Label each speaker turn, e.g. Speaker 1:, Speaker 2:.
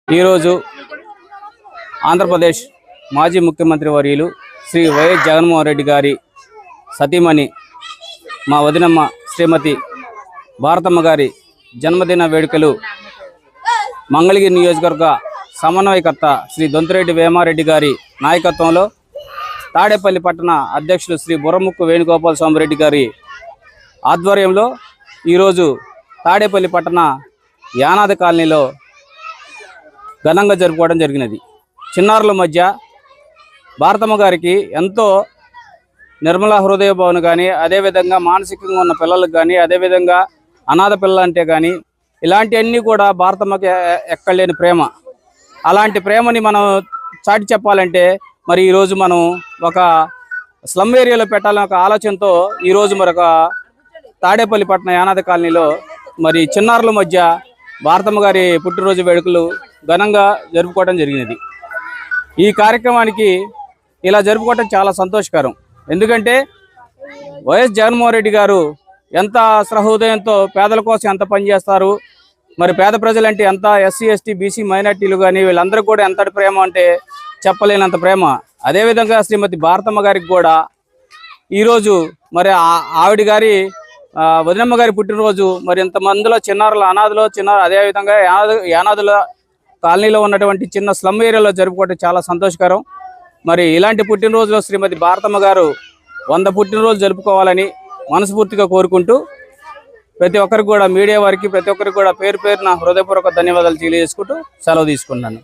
Speaker 1: ఈరోజు ఆంధ్రప్రదేశ్ మాజీ ముఖ్యమంత్రి వర్యులు శ్రీ వైఎస్ జగన్మోహన్ రెడ్డి గారి సతీమణి మా వదినమ్మ శ్రీమతి భారతమ్మ గారి జన్మదిన వేడుకలు మంగళగిరి నియోజకవర్గ సమన్వయకర్త శ్రీ దొంతిరెడ్డి వేమారెడ్డి గారి నాయకత్వంలో తాడేపల్లి పట్టణ అధ్యక్షులు శ్రీ బుర్రముక్కు వేణుగోపాల స్వామిరెడ్డి గారి ఆధ్వర్యంలో ఈరోజు తాడేపల్లి పట్టణ యానాది కాలనీలో ఘనంగా జరుపుకోవడం జరిగినది. చిన్నారుల మధ్య భారతమ్మ గారికి ఎంతో నిర్మల హృదయ భవన్ కానీ, అదేవిధంగా మానసికంగా ఉన్న పిల్లలకు కానీ, అదేవిధంగా అనాథ పిల్లలు అంటే కానీ ఇలాంటివన్నీ కూడా భారతమ్మకి ఎక్కలేని ప్రేమ. అలాంటి ప్రేమని మనం చాటి చెప్పాలంటే మరి ఈరోజు మనం ఒక స్లమ్ ఏరియాలో పెట్టాలని ఒక ఆలోచనతో ఈరోజు మరొక తాడేపల్లి పట్టణ యానాది కాలనీలో మరి చిన్నారుల మధ్య భారతమ్మ గారి పుట్టినరోజు వేడుకలు ఘనంగా జరుపుకోవడం జరిగినది. ఈ కార్యక్రమానికి ఇలా జరుపుకోవడం చాలా సంతోషకరం. ఎందుకంటే వైఎస్ జగన్మోహన్ రెడ్డి గారు ఎంత సహృదయంతో పేదల కోసం ఎంత పనిచేస్తారు, మరి పేద ప్రజలంటే ఎంత, ఎస్సీ ఎస్టీ బీసీ మైనార్టీలు కానీ వీళ్ళందరూ కూడా ఎంతటి ప్రేమ అంటే చెప్పలేనంత ప్రేమ. అదేవిధంగా శ్రీమతి భారతమ్మ గారికి కూడా ఈరోజు మరి ఆవిడ గారి వదినమ్మ గారి పుట్టినరోజు మరి ఇంతమందిలో చిన్నారుల అనాథలో అదేవిధంగా యానాదుల కాలనీలో ఉన్నటువంటి చిన్న స్లమ్ ఏరియాలో జరుపుకోవడం చాలా సంతోషకరం. మరి ఇలాంటి పుట్టినరోజులో శ్రీమతి భారతమ్మ గారు 100 పుట్టినరోజు జరుపుకోవాలని మనస్ఫూర్తిగా కోరుకుంటూ ప్రతి ఒక్కరికి కూడా మీడియా వారికి ప్రతి ఒక్కరికి కూడా పేరు పేరున హృదయపూర్వక ధన్యవాదాలు తెలియజేసుకుంటూ సెలవు తీసుకున్నాను.